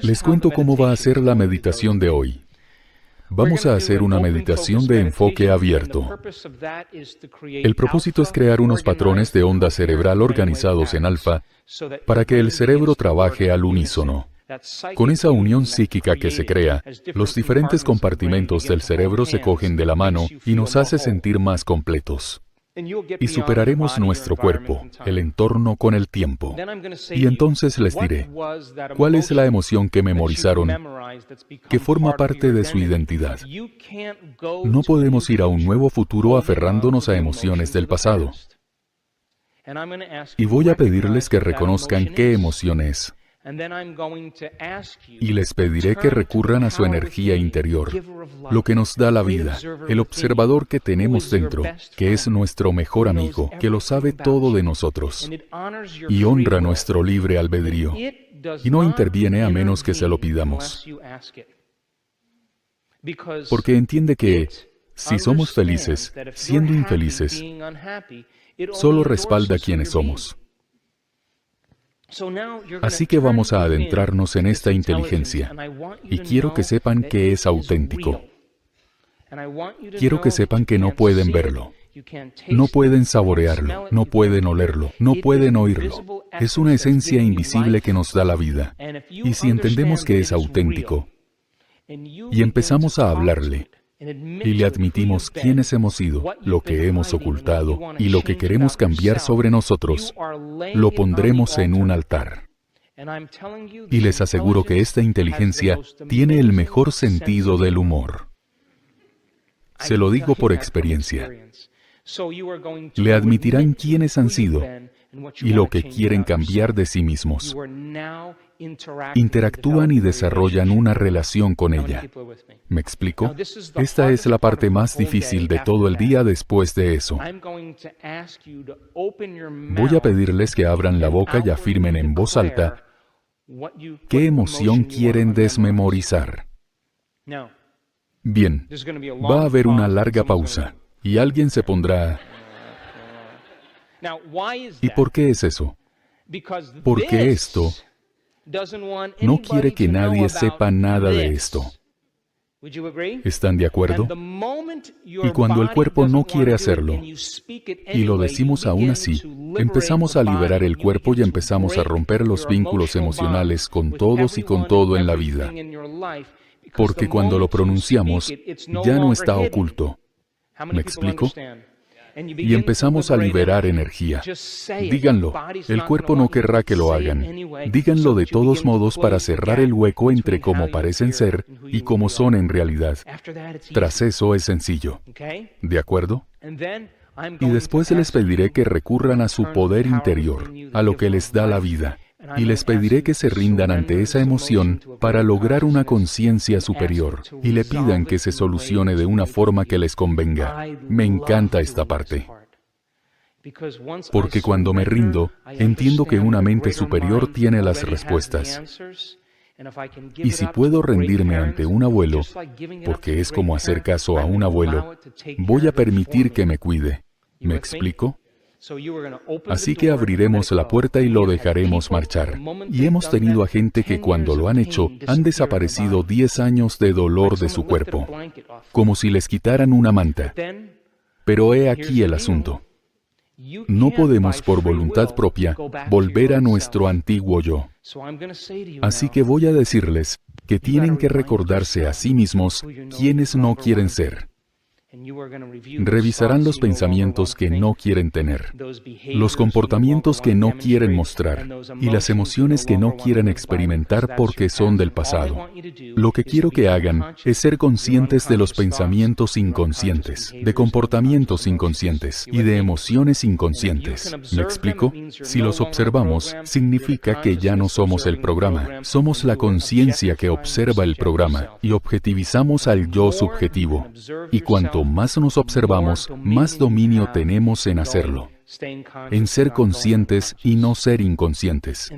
Les cuento cómo va a ser la meditación de hoy. Vamos a hacer una meditación de enfoque abierto. El propósito es crear unos patrones de onda cerebral organizados en alfa para que el cerebro trabaje al unísono. Con esa unión psíquica que se crea, los diferentes compartimentos del cerebro se cogen de la mano y nos hace sentir más completos. Y superaremos nuestro cuerpo, el entorno con el tiempo. Y entonces les diré, ¿cuál es la emoción que memorizaron, que forma parte de su identidad? No podemos ir a un nuevo futuro aferrándonos a emociones del pasado. Y voy a pedirles que reconozcan qué emoción es. Y les pediré que recurran a su energía interior, lo que nos da la vida, el observador que tenemos dentro, que es nuestro mejor amigo, que lo sabe todo de nosotros, y honra nuestro libre albedrío, y no interviene a menos que se lo pidamos. Porque entiende que, si somos felices, siendo infelices, solo respalda quienes somos. Así que vamos a adentrarnos en esta inteligencia, y quiero que sepan que es auténtico. Quiero que sepan que no pueden verlo, no pueden saborearlo, no pueden olerlo, no pueden oírlo. Es una esencia invisible que nos da la vida. Y si entendemos que es auténtico, y empezamos a hablarle, y le admitimos quiénes hemos sido, lo que hemos ocultado y lo que queremos cambiar sobre nosotros, lo pondremos en un altar. Y les aseguro que esta inteligencia tiene el mejor sentido del humor. Se lo digo por experiencia. Le admitirán quiénes han sido y lo que quieren cambiar de sí mismos. Interactúan y desarrollan una relación con ella. ¿Me explico? Esta es la parte más difícil de todo el día después de eso. Voy a pedirles que abran la boca y afirmen en voz alta qué emoción quieren desmemorizar. Bien, va a haber una larga pausa y alguien se pondrá... ¿Y por qué es eso? Porque esto no quiere que nadie sepa nada de esto. ¿Están de acuerdo? Y cuando el cuerpo no quiere hacerlo, y lo decimos aún así, empezamos a liberar el cuerpo y empezamos a romper los vínculos emocionales con todos y con todo en la vida. Porque cuando lo pronunciamos, ya no está oculto. ¿Me explico? Y empezamos a liberar energía. Díganlo, el cuerpo no querrá que lo hagan. Díganlo de todos modos para cerrar el hueco entre cómo parecen ser y cómo son en realidad. Tras eso es sencillo. ¿De acuerdo? Y después les pediré que recurran a su poder interior, a lo que les da la vida. Y les pediré que se rindan ante esa emoción para lograr una conciencia superior y le pidan que se solucione de una forma que les convenga. Me encanta esta parte. Porque cuando me rindo, entiendo que una mente superior tiene las respuestas. Y si puedo rendirme ante un abuelo, porque es como hacer caso a un abuelo, voy a permitir que me cuide. ¿Me explico? Así que abriremos la puerta y lo dejaremos marchar. Y hemos tenido a gente que cuando lo han hecho, han desaparecido 10 años de dolor de su cuerpo, como si les quitaran una manta. Pero he aquí el asunto. No podemos por voluntad propia volver a nuestro antiguo yo. Así que voy a decirles que tienen que recordarse a sí mismos quiénes no quieren ser. Revisarán los pensamientos que no quieren tener, los comportamientos que no quieren mostrar y las emociones que no quieren experimentar porque son del pasado. Lo que quiero que hagan es ser conscientes de los pensamientos inconscientes, de comportamientos inconscientes y de emociones inconscientes. ¿Me explico? Si los observamos, significa que ya no somos el programa, somos la conciencia que observa el programa y objetivizamos al yo subjetivo. Y cuanto más nos observamos, más dominio tenemos en hacerlo, en ser conscientes y no ser inconscientes.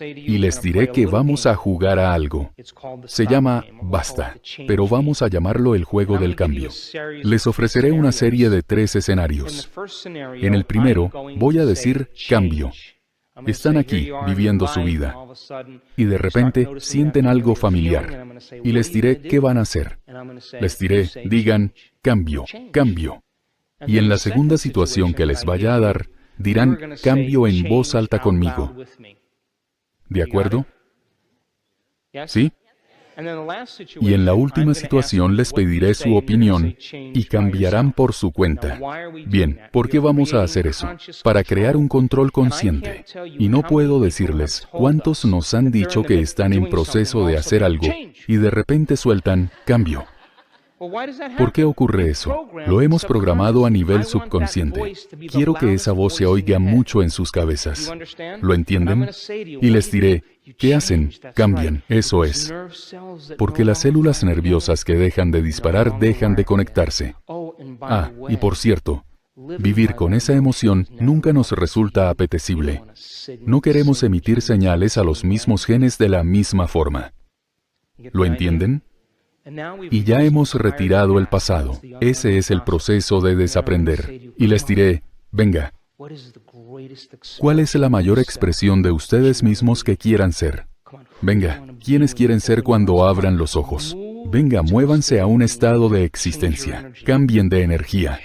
Y les diré que vamos a jugar a algo. Se llama basta, pero vamos a llamarlo el juego del cambio. Les ofreceré una serie de 3 escenarios. En el primero, voy a decir cambio. Están aquí, viviendo su vida, y de repente sienten algo familiar, y les diré qué van a hacer. Les diré, digan, cambio, cambio. Y en la segunda situación que les vaya a dar, dirán, cambio en voz alta conmigo. ¿De acuerdo? ¿Sí? Y en la última situación les pediré su opinión y cambiarán por su cuenta. Bien, ¿por qué vamos a hacer eso? Para crear un control consciente. Y no puedo decirles cuántos nos han dicho que están en proceso de hacer algo y de repente sueltan cambio. ¿Por qué ocurre eso? Lo hemos programado a nivel subconsciente. Quiero que esa voz se oiga mucho en sus cabezas. ¿Lo entienden? Y les diré, ¿qué hacen? Cambian. Eso es. Porque las células nerviosas que dejan de disparar dejan de conectarse. Ah, y por cierto, vivir con esa emoción nunca nos resulta apetecible. No queremos emitir señales a los mismos genes de la misma forma. ¿Lo entienden? Y ya hemos retirado el pasado. Ese es el proceso de desaprender. Y les diré, venga, ¿cuál es la mayor expresión de ustedes mismos que quieran ser? Venga, ¿quiénes quieren ser cuando abran los ojos? Venga, muévanse a un estado de existencia. Cambien de energía.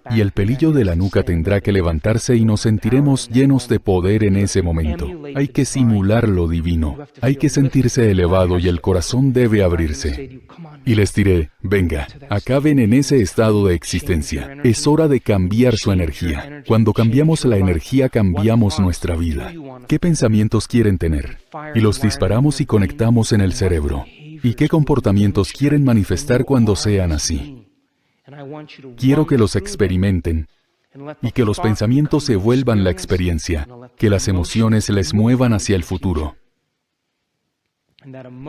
Y el pelillo de la nuca tendrá que levantarse y nos sentiremos llenos de poder en ese momento. Hay que simular lo divino. Hay que sentirse elevado y el corazón debe abrirse. Y les diré, venga, acaben en ese estado de existencia. Es hora de cambiar su energía. Cuando cambiamos la energía, cambiamos nuestra vida. ¿Qué pensamientos quieren tener? Y los disparamos y conectamos en el cerebro. ¿Y qué comportamientos quieren manifestar cuando sean así? Quiero que los experimenten y que los pensamientos se vuelvan la experiencia, que las emociones les muevan hacia el futuro.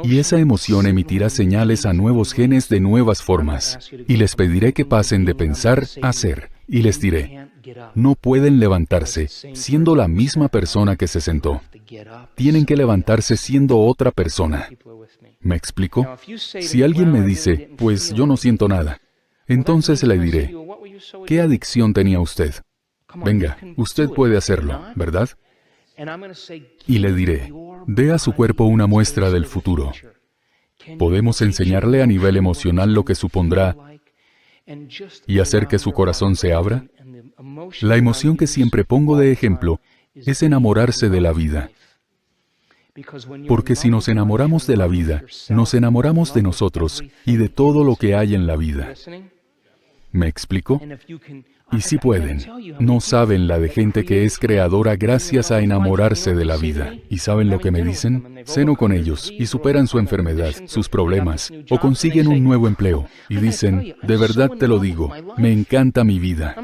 Y esa emoción emitirá señales a nuevos genes de nuevas formas. Y les pediré que pasen de pensar a ser. Y les diré, no pueden levantarse siendo la misma persona que se sentó. Tienen que levantarse siendo otra persona. ¿Me explico? Si alguien me dice, pues yo no siento nada, entonces le diré, ¿qué adicción tenía usted? Venga, usted puede hacerlo, ¿verdad? Y le diré, dé a su cuerpo una muestra del futuro. Podemos enseñarle a nivel emocional lo que supondrá y hacer que su corazón se abra. La emoción que siempre pongo de ejemplo es enamorarse de la vida. Porque si nos enamoramos de la vida, nos enamoramos de nosotros y de todo lo que hay en la vida. ¿Me explico? Y si pueden, no saben la de gente que es creadora gracias a enamorarse de la vida. ¿Y saben lo que me dicen? Ceno con ellos y superan su enfermedad, sus problemas, o consiguen un nuevo empleo. Y dicen, de verdad te lo digo, me encanta mi vida.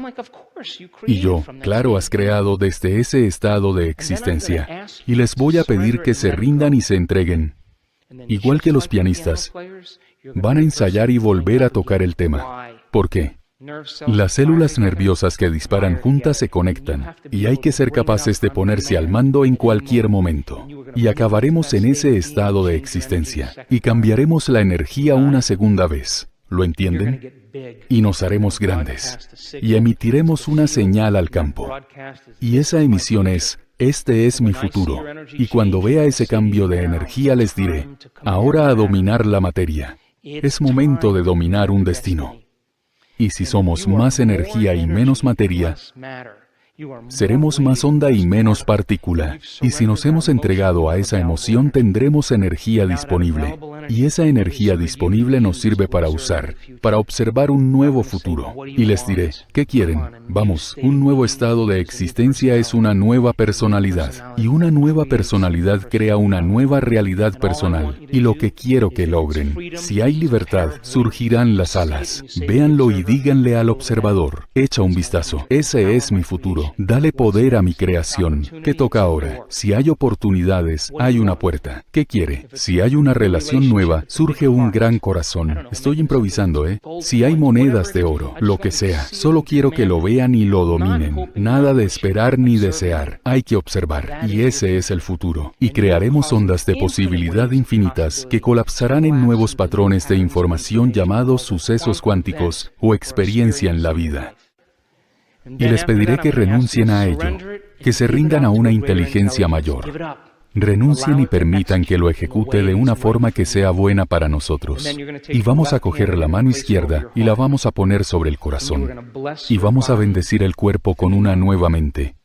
Y yo, claro, has creado desde ese estado de existencia. Y les voy a pedir que se rindan y se entreguen. Igual que los pianistas, van a ensayar y volver a tocar el tema. ¿Por qué? Las células nerviosas que disparan juntas se conectan, y hay que ser capaces de ponerse al mando en cualquier momento. Y acabaremos en ese estado de existencia, y cambiaremos la energía una segunda vez. ¿Lo entienden? Y nos haremos grandes, y emitiremos una señal al campo. Y esa emisión es, este es mi futuro. Y cuando vea ese cambio de energía les diré, ahora a dominar la materia. Es momento de dominar un destino. Y si somos más energía y menos materia, seremos más onda y menos partícula. Y si nos hemos entregado a esa emoción, tendremos energía disponible. Y esa energía disponible nos sirve para usar, para observar un nuevo futuro. Y les diré, ¿qué quieren? Vamos, un nuevo estado de existencia es una nueva personalidad. Y una nueva personalidad crea una nueva realidad personal. Y lo que quiero que logren, si hay libertad, surgirán las alas. Véanlo y díganle al observador, echa un vistazo. Ese es mi futuro. Dale poder a mi creación. ¿Qué toca ahora? Si hay oportunidades, hay una puerta. ¿Qué quiere? Si hay una relación nueva, surge un gran corazón. Estoy improvisando, ¿eh? Si hay monedas de oro, lo que sea, solo quiero que lo vean y lo dominen. Nada de esperar ni desear. Hay que observar. Y ese es el futuro. Y crearemos ondas de posibilidad infinitas que colapsarán en nuevos patrones de información llamados sucesos cuánticos o experiencia en la vida. Y les pediré que renuncien a ello, que se rindan a una inteligencia mayor. Renuncien y permitan que lo ejecute de una forma que sea buena para nosotros. Y vamos a coger la mano izquierda y la vamos a poner sobre el corazón. Y vamos a bendecir el cuerpo con una nueva mente.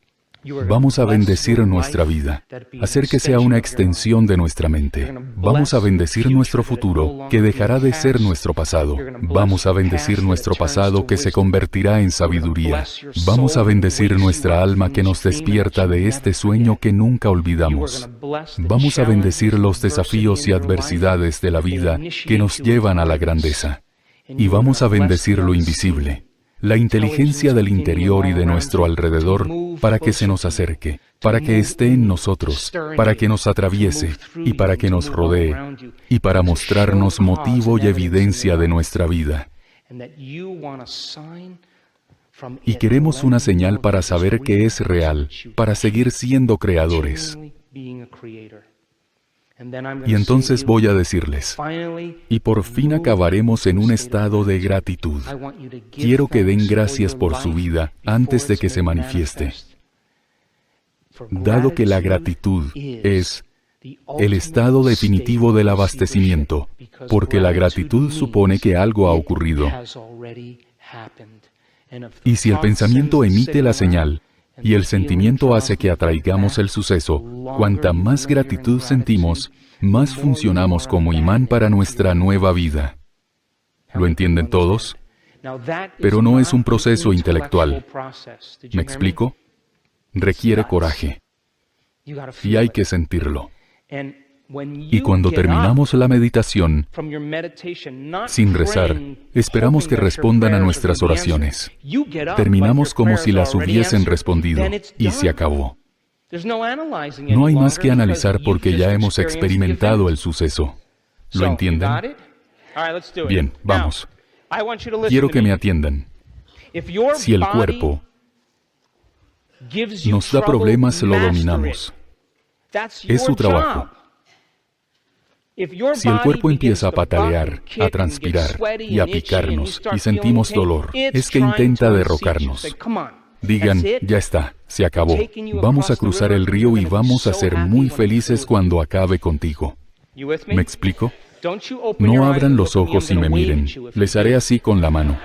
Vamos a bendecir nuestra vida, hacer que sea una extensión de nuestra mente. Vamos a bendecir nuestro futuro, que dejará de ser nuestro pasado. Vamos a bendecir nuestro pasado, que se convertirá en sabiduría. Vamos a bendecir nuestra alma, que nos despierta de este sueño que nunca olvidamos. Vamos a bendecir los desafíos y adversidades de la vida que nos llevan a la grandeza. Y vamos a bendecir lo invisible, la inteligencia del interior y de nuestro alrededor, para que se nos acerque, para que esté en nosotros, para que nos atraviese y para que nos rodee, y para mostrarnos motivo y evidencia de nuestra vida. Y queremos una señal para saber que es real, para seguir siendo creadores. Y entonces voy a decirles, y por fin acabaremos en un estado de gratitud. Quiero que den gracias por su vida antes de que se manifieste. Dado que la gratitud es el estado definitivo del abastecimiento, porque la gratitud supone que algo ha ocurrido. Y si el pensamiento emite la señal, y el sentimiento hace que atraigamos el suceso, cuanta más gratitud sentimos, más funcionamos como imán para nuestra nueva vida. ¿Lo entienden todos? Pero no es un proceso intelectual. ¿Me explico? Requiere coraje. Y hay que sentirlo. Y cuando terminamos la meditación, sin rezar, esperamos que respondan a nuestras oraciones. Terminamos como si las hubiesen respondido, y se acabó. No hay más que analizar porque ya hemos experimentado el suceso. ¿Lo entienden? Bien, vamos. Quiero que me atiendan. Si el cuerpo nos da problemas, lo dominamos. Es su trabajo. Si el cuerpo empieza a patalear, a transpirar y a picarnos y sentimos dolor, es que intenta derrocarnos. Digan, ya está, se acabó. Vamos a cruzar el río y vamos a ser muy felices cuando acabe contigo. ¿Me explico? No abran los ojos y me miren. Les haré así con la mano.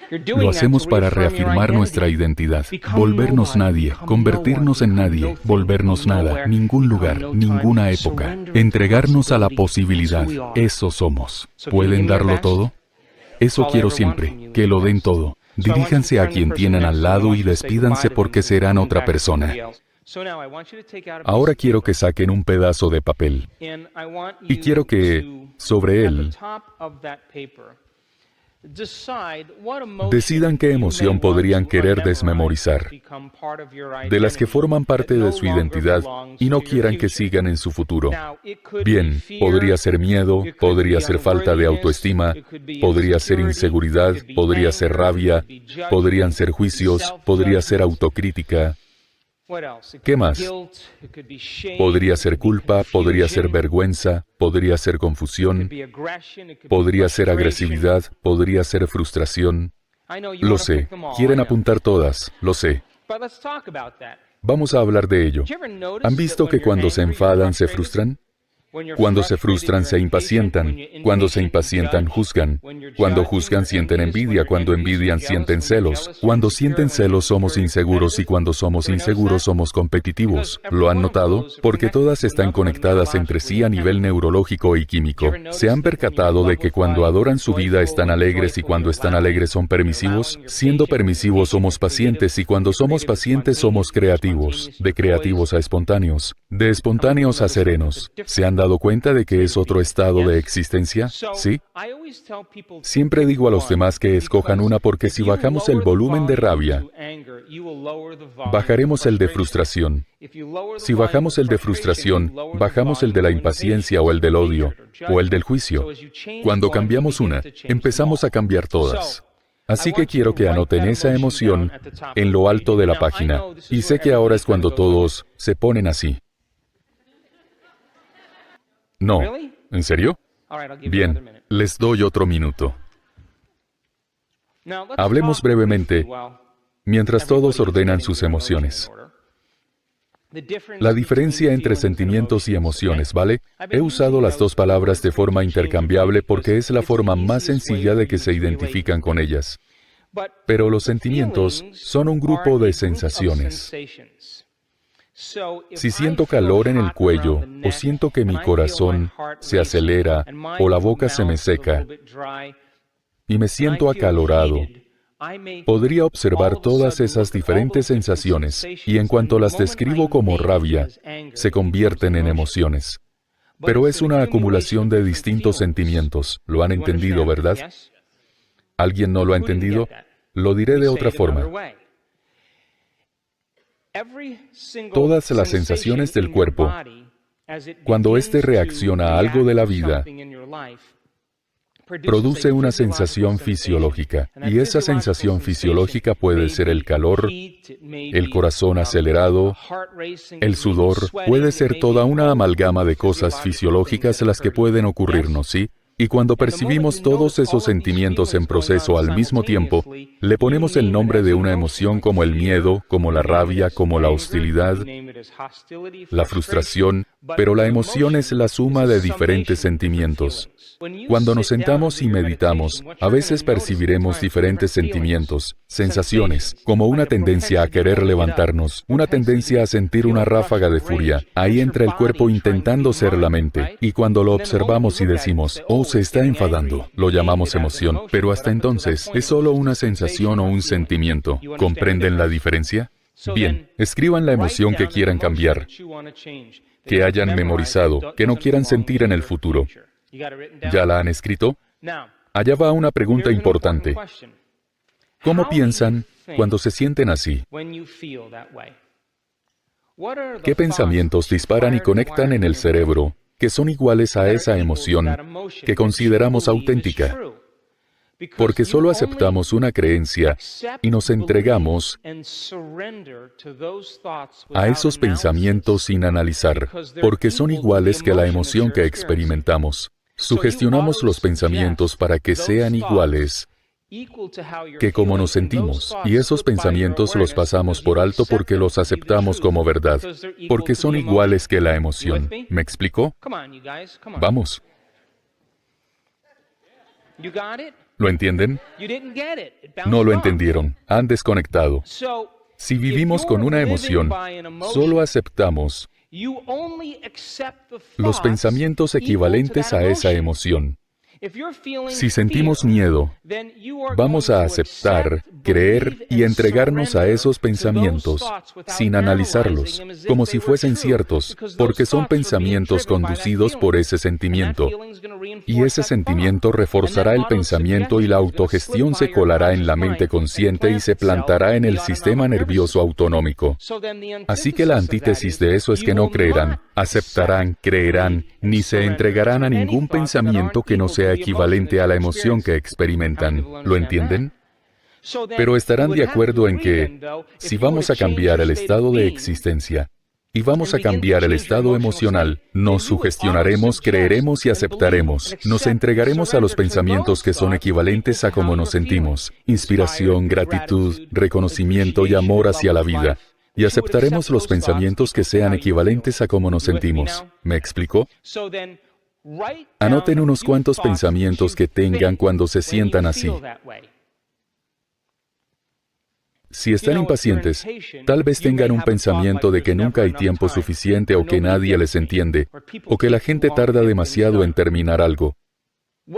Lo hacemos para reafirmar nuestra identidad, volvernos nadie, convertirnos en nadie, volvernos nada, ningún lugar, ninguna época, entregarnos a la posibilidad. Eso somos. ¿Pueden darlo todo? Eso quiero siempre, que lo den todo. Diríjanse a quien tienen al lado y despídanse porque serán otra persona. Ahora quiero que saquen un pedazo de papel y quiero que, sobre él, decidan qué emoción podrían querer desmemorizar, de las que forman parte de su identidad y no quieran que sigan en su futuro. Bien, podría ser miedo, podría ser falta de autoestima, podría ser inseguridad, podría ser rabia, podrían ser juicios, podría ser autocrítica. ¿Qué más? Podría ser culpa, podría ser vergüenza, podría ser confusión, podría ser agresividad, podría ser frustración. Lo sé, quieren apuntar todas, lo sé. Vamos a hablar de ello. ¿Han visto que cuando se enfadan se frustran? Cuando se frustran se impacientan, cuando se impacientan juzgan, cuando juzgan sienten envidia, cuando envidian sienten celos, cuando sienten celos somos inseguros y cuando somos inseguros somos competitivos. ¿Lo han notado? Porque todas están conectadas entre sí a nivel neurológico y químico. ¿Se han percatado de que cuando adoran su vida están alegres y cuando están alegres son permisivos? Siendo permisivos somos pacientes y cuando somos pacientes somos creativos, de creativos a espontáneos, de espontáneos a serenos. ¿Se han dado cuenta de que es otro estado de existencia? ¿Sí? Siempre digo a los demás que escojan una porque si bajamos el volumen de rabia, bajaremos el de frustración. Si bajamos el de frustración, bajamos el de la impaciencia o el del odio, o el del juicio. Cuando cambiamos una, empezamos a cambiar todas. Así que quiero que anoten esa emoción en lo alto de la página. Y sé que ahora es cuando todos se ponen así. No. ¿En serio? Bien, les doy otro minuto. Hablemos brevemente, mientras todos ordenan sus emociones. La diferencia entre sentimientos y emociones, ¿vale? He usado las dos palabras de forma intercambiable porque es la forma más sencilla de que se identifican con ellas. Pero los sentimientos son un grupo de sensaciones. Si siento calor en el cuello, o siento que mi corazón se acelera, o la boca se me seca, y me siento acalorado, podría observar todas esas diferentes sensaciones, y en cuanto las describo como rabia, se convierten en emociones. Pero es una acumulación de distintos sentimientos. ¿Lo han entendido, verdad? ¿Alguien no lo ha entendido? Lo diré de otra forma. Todas las sensaciones del cuerpo, cuando éste reacciona a algo de la vida, produce una sensación fisiológica, y esa sensación fisiológica puede ser el calor, el corazón acelerado, el sudor, puede ser toda una amalgama de cosas fisiológicas las que pueden ocurrirnos, ¿sí? Y cuando percibimos todos esos sentimientos en proceso al mismo tiempo, le ponemos el nombre de una emoción como el miedo, como la rabia, como la hostilidad, la frustración, pero la emoción es la suma de diferentes sentimientos. Cuando nos sentamos y meditamos, a veces percibiremos diferentes sentimientos, sensaciones, como una tendencia a querer levantarnos, una tendencia a sentir una ráfaga de furia. Ahí entra el cuerpo intentando ser la mente, y cuando lo observamos y decimos, oh, se está enfadando, lo llamamos emoción, pero hasta entonces es solo una sensación o un sentimiento. ¿Comprenden la diferencia? Bien, escriban la emoción que quieran cambiar, que hayan memorizado, que no quieran sentir en el futuro. ¿Ya la han escrito? Allá va una pregunta importante. ¿Cómo piensan cuando se sienten así? ¿Qué pensamientos disparan y conectan en el cerebro que son iguales a esa emoción que consideramos auténtica? Porque solo aceptamos una creencia y nos entregamos a esos pensamientos sin analizar, porque son iguales que la emoción que experimentamos. Sugestionamos los pensamientos para que sean iguales que como nos sentimos, y esos pensamientos los pasamos por alto porque los aceptamos como verdad, porque son iguales que la emoción. ¿Me explico? Vamos. ¿Lo entienden? No lo entendieron. Han desconectado. Si vivimos con una emoción, solo aceptamos los pensamientos equivalentes a esa emoción. Si sentimos miedo, vamos a aceptar, creer y entregarnos a esos pensamientos sin analizarlos, como si fuesen ciertos, porque son pensamientos conducidos por ese sentimiento. Y ese sentimiento reforzará el pensamiento y la autogestión se colará en la mente consciente y se plantará en el sistema nervioso autonómico. Así que la antítesis de eso es que no creerán, aceptarán, creerán, ni se entregarán a ningún pensamiento que no sea equivalente a la emoción que experimentan. ¿Lo entienden? Pero estarán de acuerdo en que, si vamos a cambiar el estado de existencia, y vamos a cambiar el estado emocional, nos sugestionaremos, creeremos y aceptaremos. Nos entregaremos a los pensamientos que son equivalentes a cómo nos sentimos. Inspiración, gratitud, reconocimiento y amor hacia la vida. Y aceptaremos los pensamientos que sean equivalentes a cómo nos sentimos. ¿Me explico? Anoten unos cuantos pensamientos que tengan cuando se sientan así. Si están impacientes, tal vez tengan un pensamiento de que nunca hay tiempo suficiente o que nadie les entiende, o que la gente tarda demasiado en terminar algo.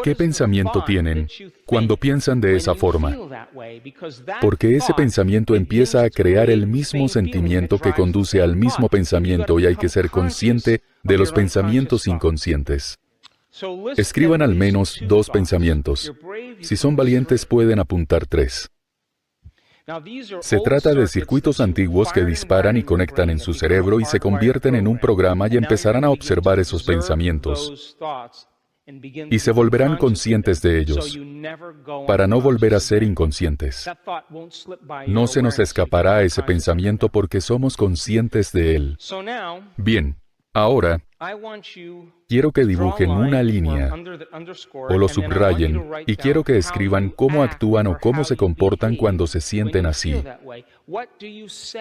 ¿Qué pensamiento tienen cuando piensan de esa forma? Porque ese pensamiento empieza a crear el mismo sentimiento que conduce al mismo pensamiento y hay que ser consciente de los pensamientos inconscientes. Escriban al menos 2 pensamientos. Si son valientes pueden apuntar 3. Se trata de circuitos antiguos que disparan y conectan en su cerebro y se convierten en un programa y empezarán a observar esos pensamientos. Y se volverán conscientes de ellos, para no volver a ser inconscientes. No se nos escapará ese pensamiento porque somos conscientes de él. Bien, Ahora, quiero que dibujen una línea o lo subrayen y quiero que escriban cómo actúan o cómo se comportan cuando se sienten así.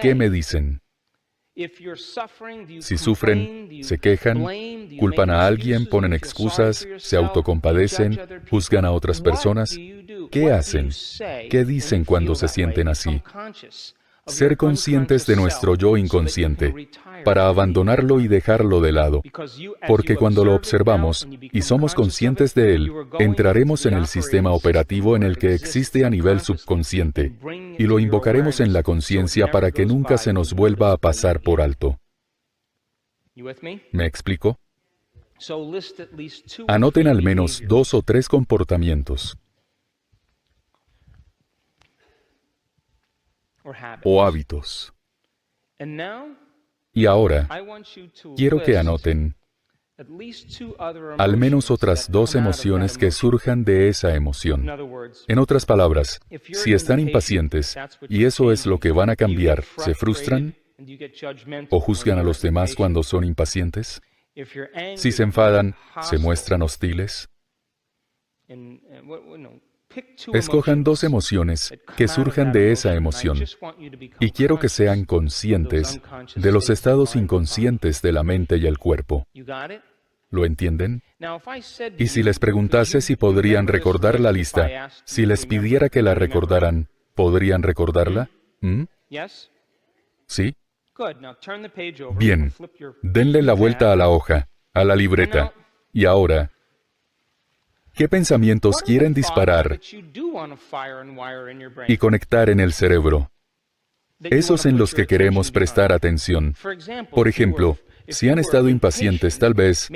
¿Qué me dicen? Si sufren, se quejan, culpan a alguien, ponen excusas, se autocompadecen, juzgan a otras personas, ¿qué hacen? ¿Qué dicen cuando se sienten así? Ser conscientes de nuestro yo inconsciente, para abandonarlo y dejarlo de lado, porque cuando lo observamos y somos conscientes de él, entraremos en el sistema operativo en el que existe a nivel subconsciente, y lo invocaremos en la conciencia para que nunca se nos vuelva a pasar por alto. ¿Me explico? Anoten al menos 2 o 3 comportamientos o hábitos. Y ahora, quiero que anoten al menos otras 2 emociones que surjan de esa emoción. En otras palabras, si están impacientes, y eso es lo que van a cambiar, ¿se frustran? ¿O juzgan a los demás cuando son impacientes? Si se enfadan, ¿se muestran hostiles? Escojan 2 emociones que surjan de esa emoción. Y quiero que sean conscientes de los estados inconscientes de la mente y el cuerpo. ¿Lo entienden? Y si les preguntase si podrían recordar la lista, si les pidiera que la recordaran, ¿podrían recordarla? ¿Sí? Bien. Denle la vuelta a la hoja, a la libreta. Y ahora, ¿qué pensamientos quieren disparar y conectar en el cerebro? Esos en los que queremos prestar atención. Por ejemplo, si han estado impacientes, tal vez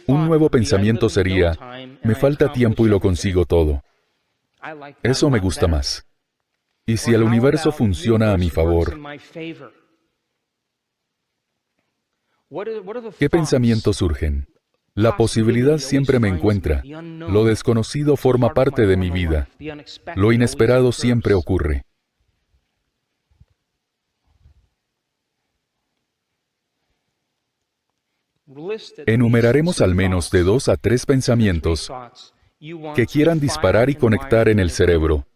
un nuevo pensamiento sería, me falta tiempo y lo consigo todo. Eso me gusta más. Y si el universo funciona a mi favor, ¿qué pensamientos surgen? La posibilidad siempre me encuentra. Lo desconocido forma parte de mi vida. Lo inesperado siempre ocurre. Enumeraremos al menos de 2 a 3 pensamientos que quieran disparar y conectar en el cerebro.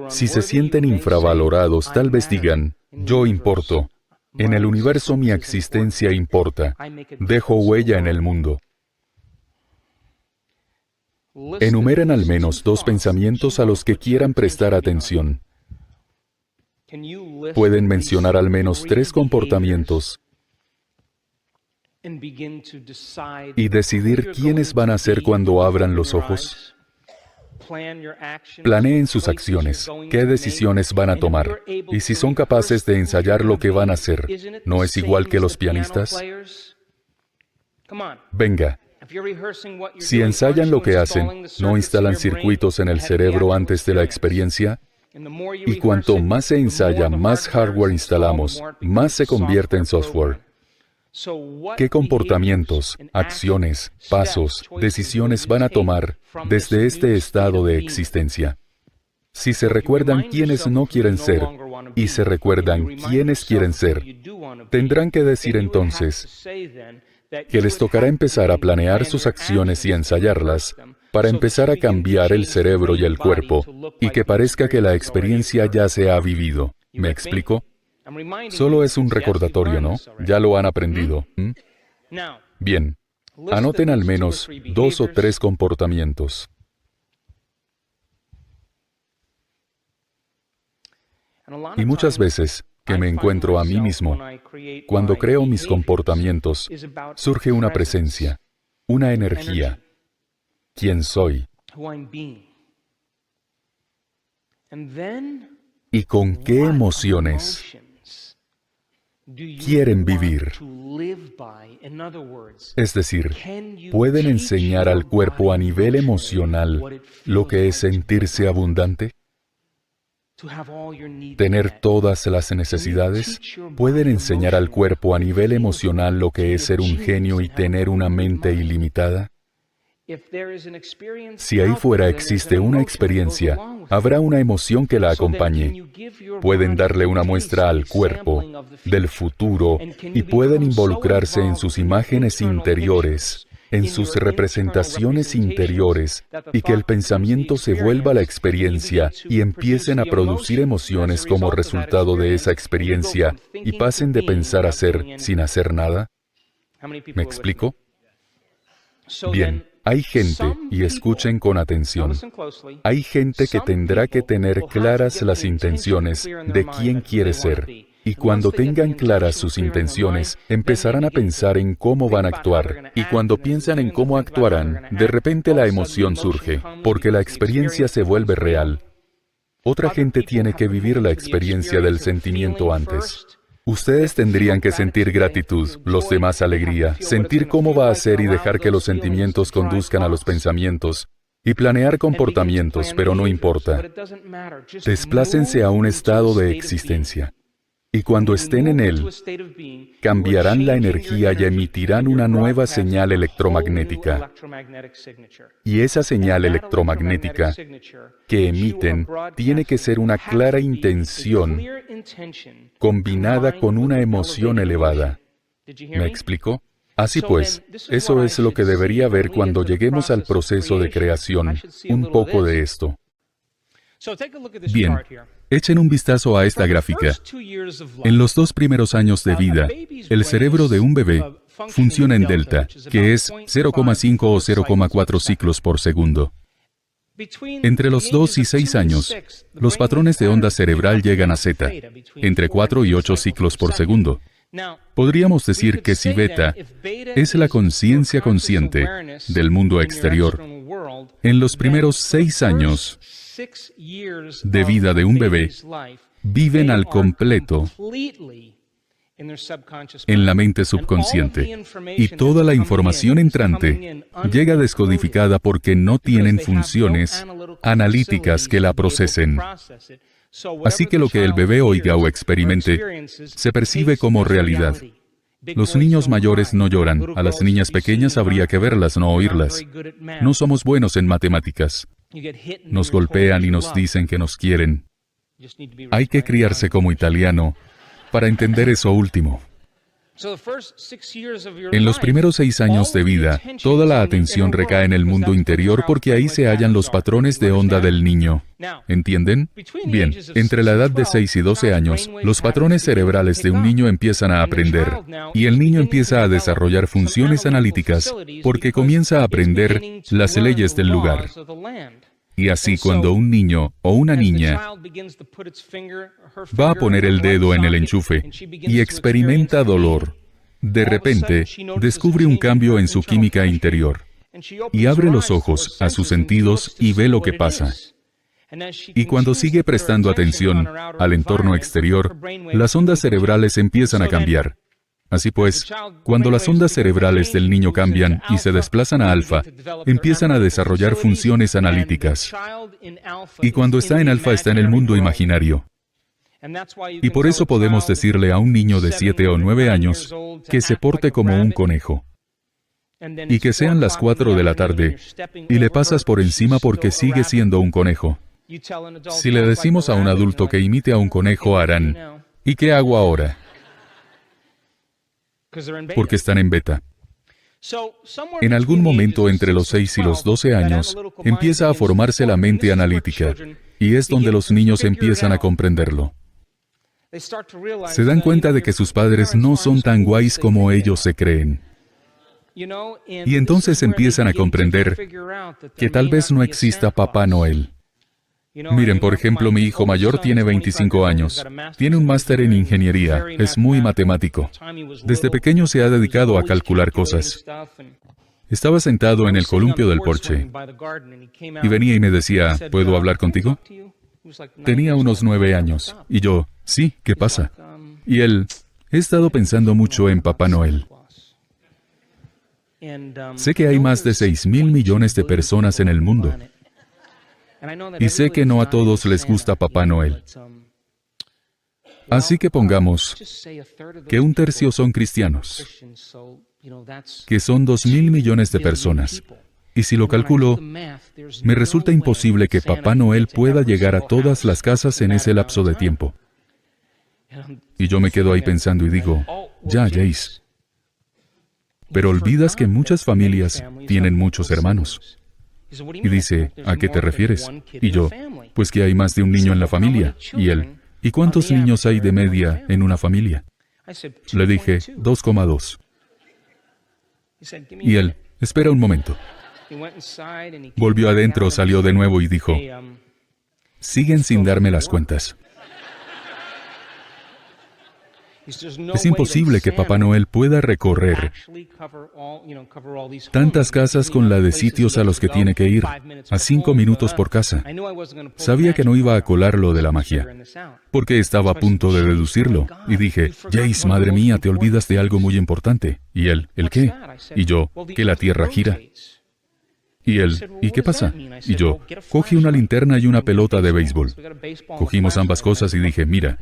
Si se sienten infravalorados, tal vez digan, yo importo. En el universo mi existencia importa. Dejo huella en el mundo. Enumeren al menos 2 pensamientos a los que quieran prestar atención. Pueden mencionar al menos 3 comportamientos y decidir quiénes van a ser cuando abran los ojos. Planeen sus acciones, qué decisiones van a tomar, y si son capaces de ensayar lo que van a hacer. ¿No es igual que los pianistas? Venga. Si ensayan lo que hacen, ¿no instalan circuitos en el cerebro antes de la experiencia? Y cuanto más se ensaya, más hardware instalamos, más se convierte en software. ¿Qué comportamientos, acciones, pasos, decisiones van a tomar desde este estado de existencia? Si se recuerdan quiénes no quieren ser y se recuerdan quiénes quieren ser, tendrán que decir entonces que les tocará empezar a planear sus acciones y ensayarlas para empezar a cambiar el cerebro y el cuerpo y que parezca que la experiencia ya se ha vivido. ¿Me explico? Solo es un recordatorio, ¿no? Ya lo han aprendido. Bien. Anoten al menos 2 o 3 comportamientos. Y muchas veces que me encuentro a mí mismo, cuando creo mis comportamientos, surge una presencia, una energía. ¿Quién soy? ¿Y con qué emociones quieren vivir? Es decir, ¿pueden enseñar al cuerpo a nivel emocional lo que es sentirse abundante? ¿Tener todas las necesidades? ¿Pueden enseñar al cuerpo a nivel emocional lo que es ser un genio y tener una mente ilimitada? Si ahí fuera existe una experiencia, habrá una emoción que la acompañe. Pueden darle una muestra al cuerpo, del futuro, y pueden involucrarse en sus imágenes interiores, en sus representaciones interiores, y que el pensamiento se vuelva la experiencia y empiecen a producir emociones como resultado de esa experiencia y pasen de pensar a ser sin hacer nada. ¿Me explico? Bien, hay gente, y escuchen con atención, hay gente que tendrá que tener claras las intenciones de quién quiere ser. Y cuando tengan claras sus intenciones, empezarán a pensar en cómo van a actuar. Y cuando piensan en cómo actuarán, de repente la emoción surge, porque la experiencia se vuelve real. Otra gente tiene que vivir la experiencia del sentimiento antes. Ustedes tendrían que sentir gratitud, los demás alegría, sentir cómo va a ser y dejar que los sentimientos conduzcan a los pensamientos, y planear comportamientos, pero no importa. Desplácense a un estado de existencia. Y cuando estén en él, cambiarán la energía y emitirán una nueva señal electromagnética. Y esa señal electromagnética que emiten tiene que ser una clara intención combinada con una emoción elevada. ¿Me explico? Así pues, eso es lo que debería haber cuando lleguemos al proceso de creación, un poco de esto. Bien, echen un vistazo a esta gráfica. En los 2 primeros años de vida, el cerebro de un bebé funciona en delta, que es 0,5 o 0,4 ciclos por segundo. Entre los 2 y 6 años, los patrones de onda cerebral llegan a zeta, entre 4 y 8 ciclos por segundo. Podríamos decir que si beta es la conciencia consciente del mundo exterior, en los primeros 6 años de vida de un bebé, viven al completo en la mente subconsciente, y toda la información entrante llega descodificada porque no tienen funciones analíticas que la procesen. Así que lo que el bebé oiga o experimente se percibe como realidad. Los niños mayores no lloran, a las niñas pequeñas habría que verlas, no oírlas. No somos buenos en matemáticas. Nos golpean y nos dicen que nos quieren. Hay que criarse como italiano para entender eso último. En los primeros 6 años de vida, toda la atención recae en el mundo interior porque ahí se hallan los patrones de onda del niño. ¿Entienden? Bien, entre la edad de 6 y 12 años, los patrones cerebrales de un niño empiezan a aprender, y el niño empieza a desarrollar funciones analíticas porque comienza a aprender las leyes del lugar. Y así cuando un niño o una niña va a poner el dedo en el enchufe y experimenta dolor, de repente descubre un cambio en su química interior y abre los ojos a sus sentidos y ve lo que pasa. Y cuando sigue prestando atención al entorno exterior, las ondas cerebrales empiezan a cambiar. Así pues, cuando las ondas cerebrales del niño cambian y se desplazan a alfa, empiezan a desarrollar funciones analíticas. Y cuando está en alfa, está en el mundo imaginario. Y por eso podemos decirle a un niño de 7 o 9 años que se porte como un conejo. Y que sean las 4 de la tarde, y le pasas por encima porque sigue siendo un conejo. Si le decimos a un adulto que imite a un conejo, harán, ¿y qué hago ahora? Porque están en beta. En algún momento entre los 6 y los 12 años, empieza a formarse la mente analítica, y es donde los niños empiezan a comprenderlo. Se dan cuenta de que sus padres no son tan guays como ellos se creen. Y entonces empiezan a comprender que tal vez no exista Papá Noel. Miren, por ejemplo, mi hijo mayor tiene 25 años. Tiene un máster en ingeniería, es muy matemático. Desde pequeño se ha dedicado a calcular cosas. Estaba sentado en el columpio del porche y venía y me decía, ¿puedo hablar contigo? Tenía unos 9 años. Y yo, sí, ¿qué pasa? Y él, he estado pensando mucho en Papá Noel. Sé que hay más de 6.000 millones de personas en el mundo. Y sé que no a todos les gusta Papá Noel. Así que pongamos que 1/3 son cristianos, que son 2.000 millones de personas. Y si lo calculo, me resulta imposible que Papá Noel pueda llegar a todas las casas en ese lapso de tiempo. Y yo me quedo ahí pensando y digo, ya, Jace. Pero olvidas que muchas familias tienen muchos hermanos. Y dice, ¿a qué te refieres? Y yo, pues que hay más de un niño en la familia. Y él, ¿y cuántos niños hay de media en una familia? Le dije, 2,2. Y él, espera un momento. Volvió adentro, salió de nuevo y dijo, siguen sin darme las cuentas. Es imposible que Papá Noel pueda recorrer tantas casas con la de sitios a los que tiene que ir, a 5 minutos por casa. Sabía que no iba a colar lo de la magia, porque estaba a punto de deducirlo. Y dije, Jace, madre mía, te olvidas de algo muy importante. Y él, ¿el qué? Y yo, que la Tierra gira. Y él, ¿y qué pasa? Y yo, coge una linterna y una pelota de béisbol. Cogimos ambas cosas y dije, mira,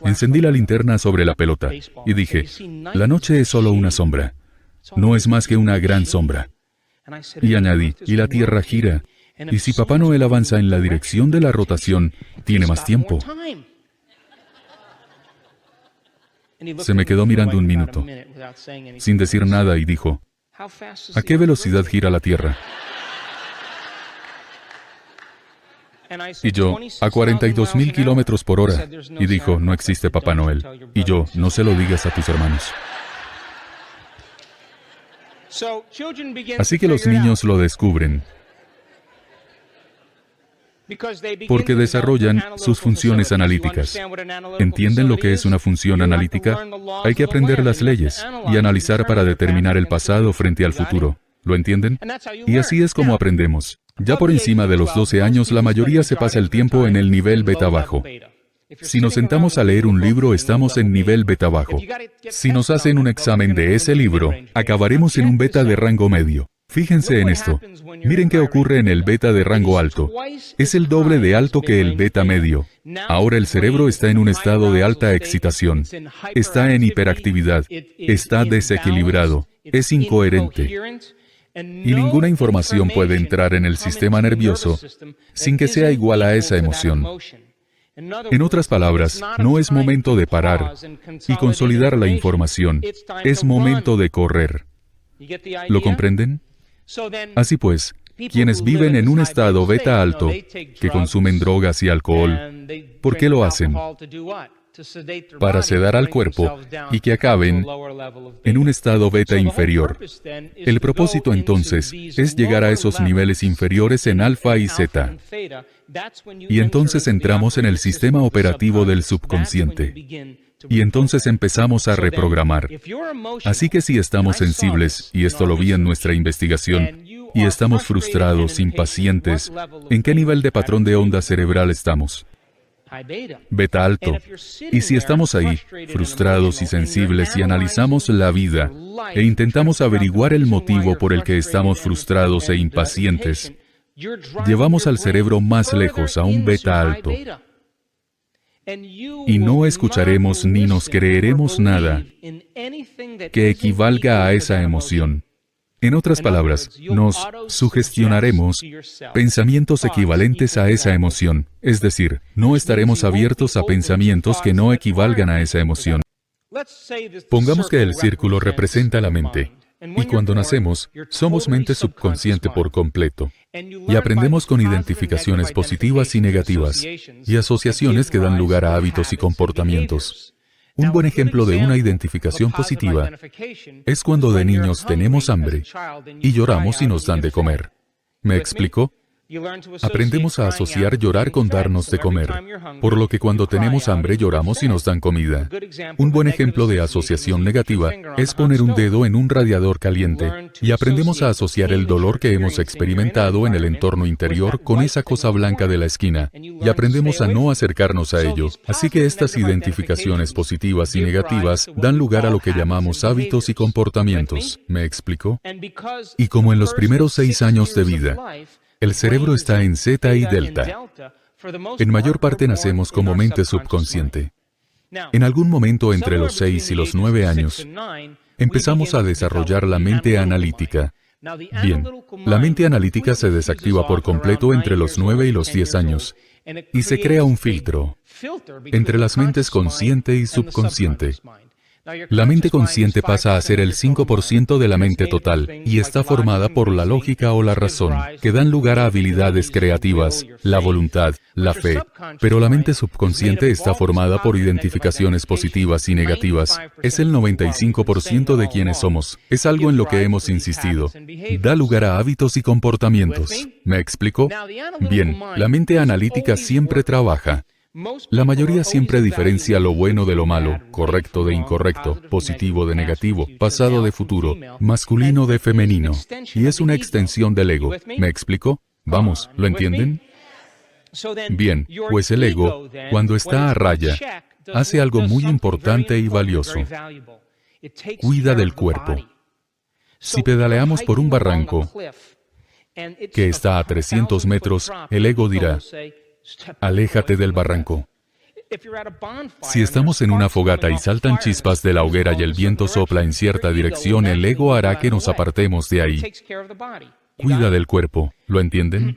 encendí la linterna sobre la pelota. Y dije, la noche es solo una sombra. No es más que una gran sombra. Y añadí, y la Tierra gira. Y si Papá Noel avanza en la dirección de la rotación, tiene más tiempo. Se me quedó mirando un minuto, sin decir nada, y dijo, ¿a qué velocidad gira la Tierra? Y yo, a 42,000 kilómetros por hora. Y dijo, no existe Papá Noel. Y yo, no se lo digas a tus hermanos. Así que los niños lo descubren, porque desarrollan sus funciones analíticas. ¿Entienden lo que es una función analítica? Hay que aprender las leyes y analizar para determinar el pasado frente al futuro. ¿Lo entienden? Y así es como aprendemos. Ya por encima de los 12 años, la mayoría se pasa el tiempo en el nivel beta bajo. Si nos sentamos a leer un libro, estamos en nivel beta bajo. Si nos hacen un examen de ese libro, acabaremos en un beta de rango medio. Fíjense en esto. Miren qué ocurre en el beta de rango alto. Es el doble de alto que el beta medio. Ahora el cerebro está en un estado de alta excitación. Está en hiperactividad. Está desequilibrado. Es incoherente. Y ninguna información puede entrar en el sistema nervioso sin que sea igual a esa emoción. En otras palabras, no es momento de parar y consolidar la información. Es momento de correr. ¿Lo comprenden? Así pues, quienes viven en un estado beta alto, que consumen drogas y alcohol, ¿por qué lo hacen? Para sedar al cuerpo y que acaben en un estado beta inferior. El propósito entonces es llegar a esos niveles inferiores en alfa y zeta. Y entonces entramos en el sistema operativo del subconsciente. Y entonces empezamos a reprogramar. Así que si estamos sensibles, y esto lo vi en nuestra investigación, y estamos frustrados, impacientes, ¿en qué nivel de patrón de onda cerebral estamos? Beta alto. Y si estamos ahí, frustrados y sensibles, y analizamos la vida, e intentamos averiguar el motivo por el que estamos frustrados e impacientes, llevamos al cerebro más lejos, a un beta alto. Y no escucharemos ni nos creeremos nada que equivalga a esa emoción. En otras palabras, nos sugestionaremos pensamientos equivalentes a esa emoción. Es decir, no estaremos abiertos a pensamientos que no equivalgan a esa emoción. Pongamos que el círculo representa la mente. Y cuando nacemos, somos mente subconsciente por completo. Y aprendemos con identificaciones positivas y negativas, y asociaciones que dan lugar a hábitos y comportamientos. Un buen ejemplo de una identificación positiva es cuando de niños tenemos hambre y lloramos y nos dan de comer. ¿Me explico? Aprendemos a asociar llorar con darnos de comer, por lo que cuando tenemos hambre lloramos y nos dan comida. Un buen ejemplo de asociación negativa es poner un dedo en un radiador caliente y aprendemos a asociar el dolor que hemos experimentado en el entorno interior con esa cosa blanca de la esquina y aprendemos a no acercarnos a ello. Así que estas identificaciones positivas y negativas dan lugar a lo que llamamos hábitos y comportamientos. ¿Me explico? Y como en los primeros 6 años de vida, el cerebro está en zeta y delta. En mayor parte nacemos como mente subconsciente. En algún momento entre los 6 y los 9 años, empezamos a desarrollar la mente analítica. Bien, la mente analítica se desactiva por completo entre los 9 y los 10 años y se crea un filtro entre las mentes consciente y subconsciente. La mente consciente pasa a ser el 5% de la mente total y está formada por la lógica o la razón, que dan lugar a habilidades creativas, la voluntad, la fe. Pero la mente subconsciente está formada por identificaciones positivas y negativas. Es el 95% de quienes somos. Es algo en lo que hemos insistido. Da lugar a hábitos y comportamientos. ¿Me explico? Bien, la mente analítica siempre trabaja. La mayoría siempre diferencia lo bueno de lo malo, correcto de incorrecto, positivo de negativo, pasado de futuro, masculino de femenino. Y es una extensión del ego. ¿Me explico? Vamos, ¿lo entienden? Bien, pues el ego, cuando está a raya, hace algo muy importante y valioso. Cuida del cuerpo. Si pedaleamos por un barranco que está a 300 metros, el ego dirá: aléjate del barranco. Si estamos en una fogata y saltan chispas de la hoguera y el viento sopla en cierta dirección, el ego hará que nos apartemos de ahí. Cuida del cuerpo, ¿lo entienden?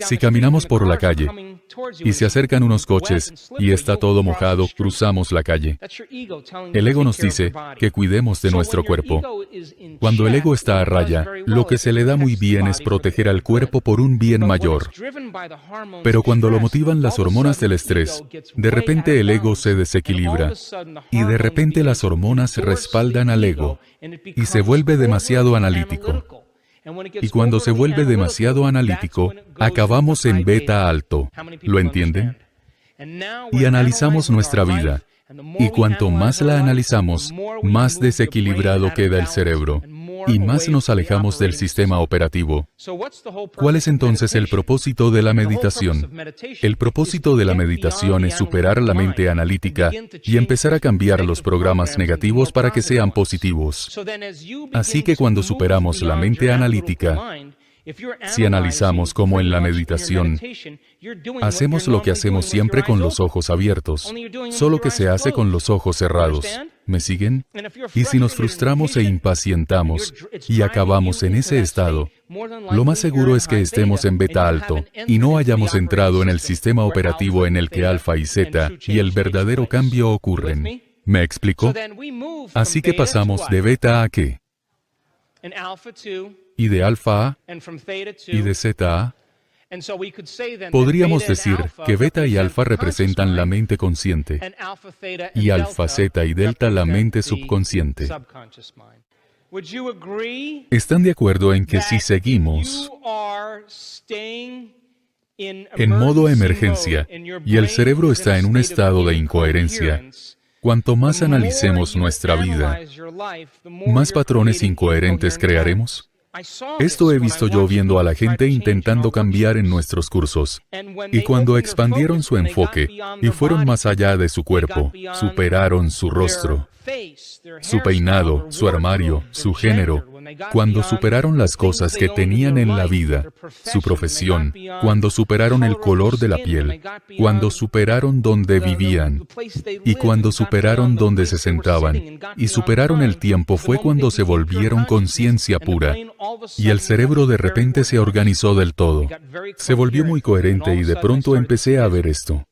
Si caminamos por la calle y se acercan unos coches y está todo mojado, cruzamos la calle. El ego nos dice que cuidemos de nuestro cuerpo. Cuando el ego está a raya, lo que se le da muy bien es proteger al cuerpo por un bien mayor. Pero cuando lo motivan las hormonas del estrés, de repente el ego se desequilibra y de repente las hormonas respaldan al ego y se vuelve demasiado analítico. Y cuando se vuelve demasiado analítico, acabamos en beta alto. ¿Lo entienden? Y analizamos nuestra vida. Y cuanto más la analizamos, más desequilibrado queda el cerebro. Y más nos alejamos del sistema operativo. ¿Cuál es entonces el propósito de la meditación? El propósito de la meditación es superar la mente analítica y empezar a cambiar los programas negativos para que sean positivos. Así que cuando superamos la mente analítica, si analizamos como en la meditación, hacemos lo que hacemos siempre con los ojos abiertos, solo que se hace con los ojos cerrados. ¿Me siguen? Y si nos frustramos e impacientamos y acabamos en ese estado, lo más seguro es que estemos en beta alto y no hayamos entrado en el sistema operativo en el que alfa y zeta y el verdadero cambio ocurren. ¿Me explico? Así que pasamos de beta a ¿qué? Y de alfa a y de zeta a. Podríamos decir que beta y alfa representan la mente consciente y alfa, zeta y delta la mente subconsciente. ¿Están de acuerdo en que si seguimos en modo emergencia y el cerebro está en un estado de incoherencia, cuanto más analicemos nuestra vida, más patrones incoherentes crearemos? Esto he visto yo viendo a la gente intentando cambiar en nuestros cursos. Y cuando expandieron su enfoque y fueron más allá de su cuerpo, superaron su rostro, su peinado, su armario, su género, cuando superaron las cosas que tenían en la vida, su profesión, cuando superaron el color de la piel, cuando superaron dónde vivían y cuando superaron dónde se sentaban y superaron el tiempo, fue cuando se volvieron conciencia pura y el cerebro de repente se organizó del todo. Se volvió muy coherente y de pronto empecé a ver esto.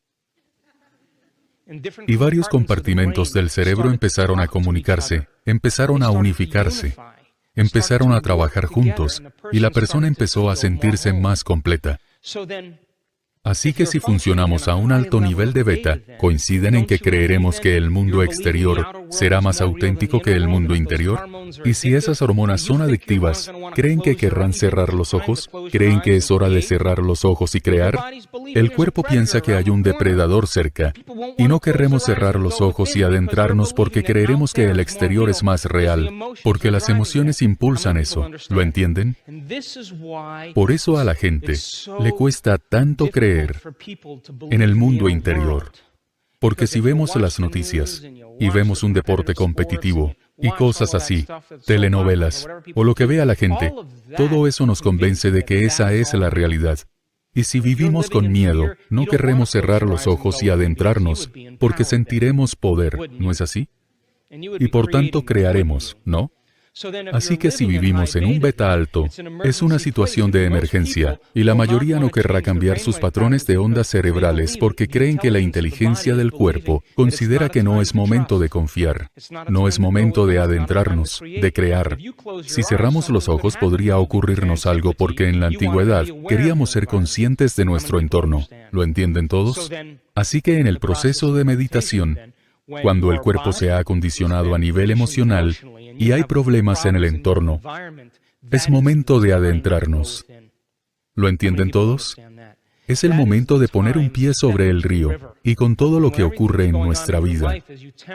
Y varios compartimentos del cerebro empezaron a comunicarse, empezaron a unificarse, empezaron a trabajar juntos, y la persona empezó a sentirse más completa. Así que si funcionamos a un alto nivel de beta, coinciden en que creeremos que el mundo exterior será más auténtico que el mundo interior. Y si esas hormonas son adictivas, ¿creen que querrán cerrar los ojos? ¿Creen que es hora de cerrar los ojos y crear? El cuerpo piensa que hay un depredador cerca, y no querremos cerrar los ojos y adentrarnos porque creeremos que el exterior es más real, porque las emociones impulsan eso. ¿Lo entienden? Por eso a la gente le cuesta tanto creer en el mundo interior. Porque si vemos las noticias y vemos un deporte competitivo y cosas así, telenovelas o lo que vea la gente, todo eso nos convence de que esa es la realidad. Y si vivimos con miedo, no querremos cerrar los ojos y adentrarnos, porque sentiremos poder, ¿no es así? Y por tanto crearemos, ¿no? Así que si vivimos en un beta alto, es una situación de emergencia, y la mayoría no querrá cambiar sus patrones de ondas cerebrales porque creen que la inteligencia del cuerpo considera que no es momento de confiar, no es momento de adentrarnos, de crear. Si cerramos los ojos podría ocurrirnos algo porque en la antigüedad queríamos ser conscientes de nuestro entorno. ¿Lo entienden todos? Así que en el proceso de meditación, cuando el cuerpo se ha acondicionado a nivel emocional y hay problemas en el entorno, es momento de adentrarnos. ¿Lo entienden todos? Es el momento de poner un pie sobre el río, y con todo lo que ocurre en nuestra vida.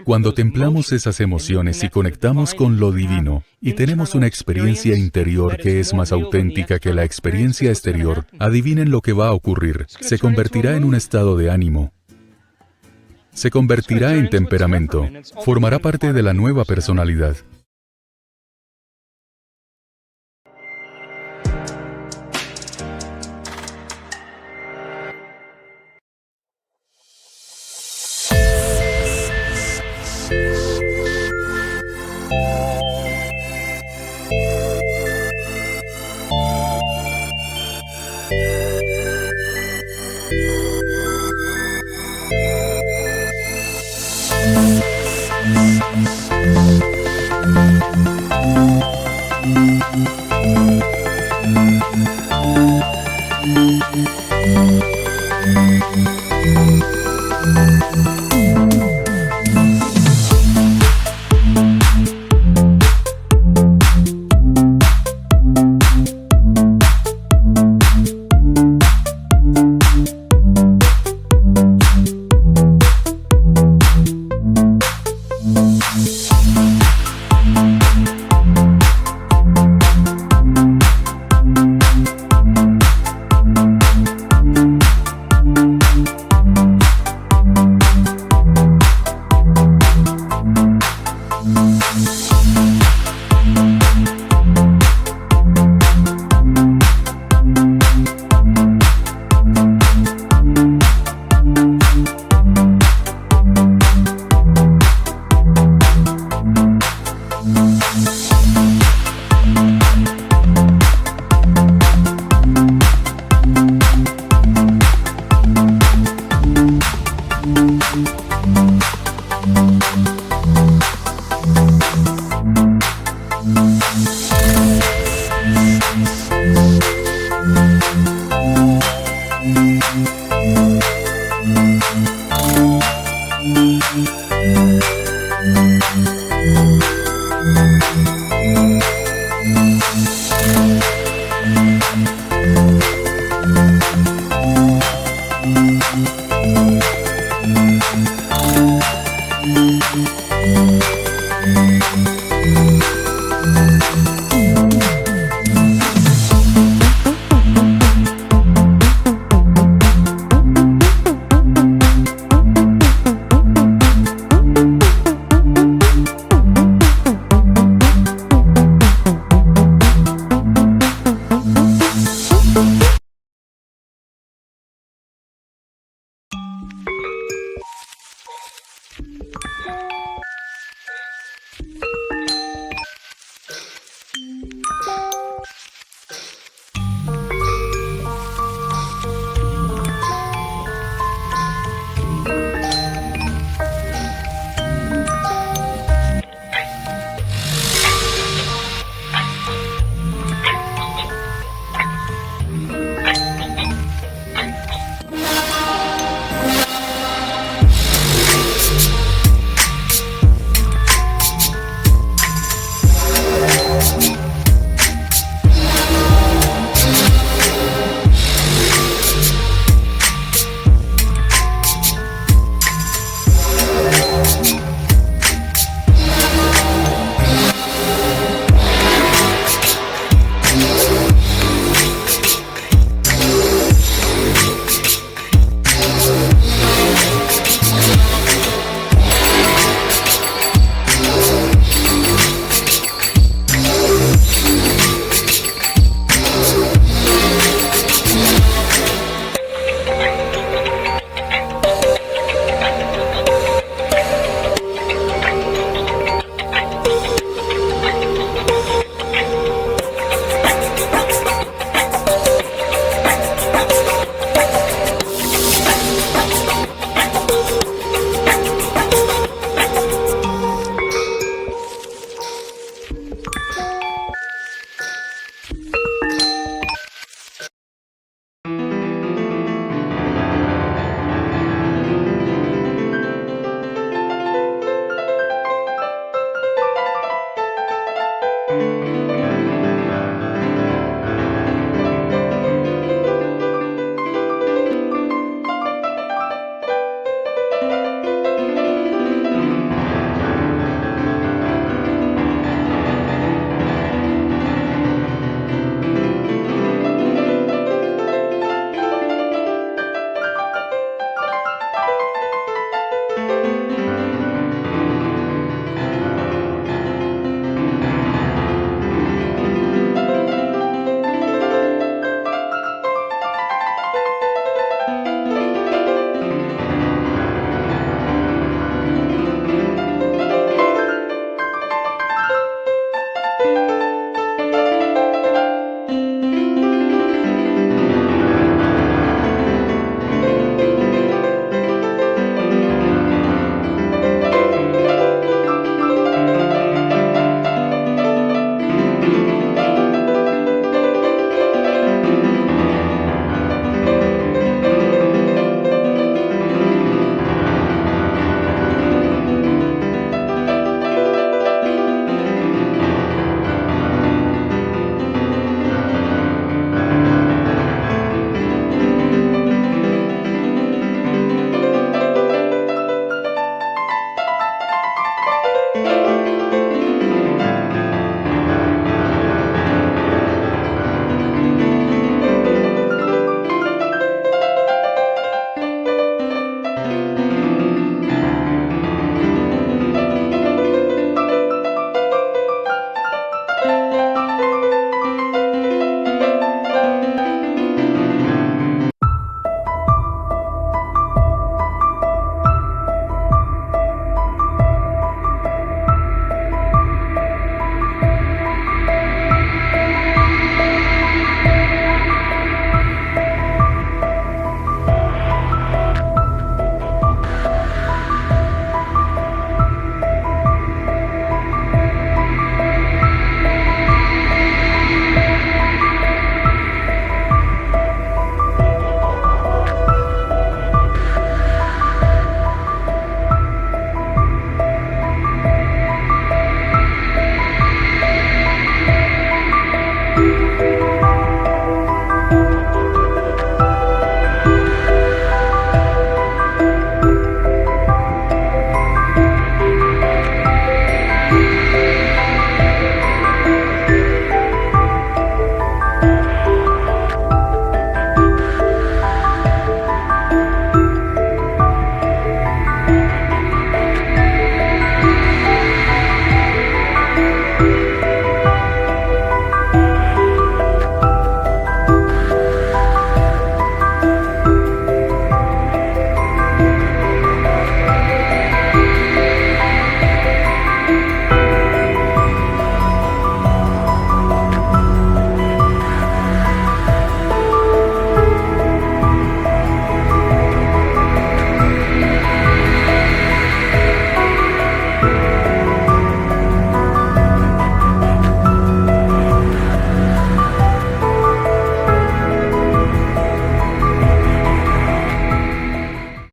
Cuando templamos esas emociones y conectamos con lo divino, y tenemos una experiencia interior que es más auténtica que la experiencia exterior, adivinen lo que va a ocurrir. Se convertirá en un estado de ánimo. Se convertirá en temperamento. Formará parte de la nueva personalidad. Bye.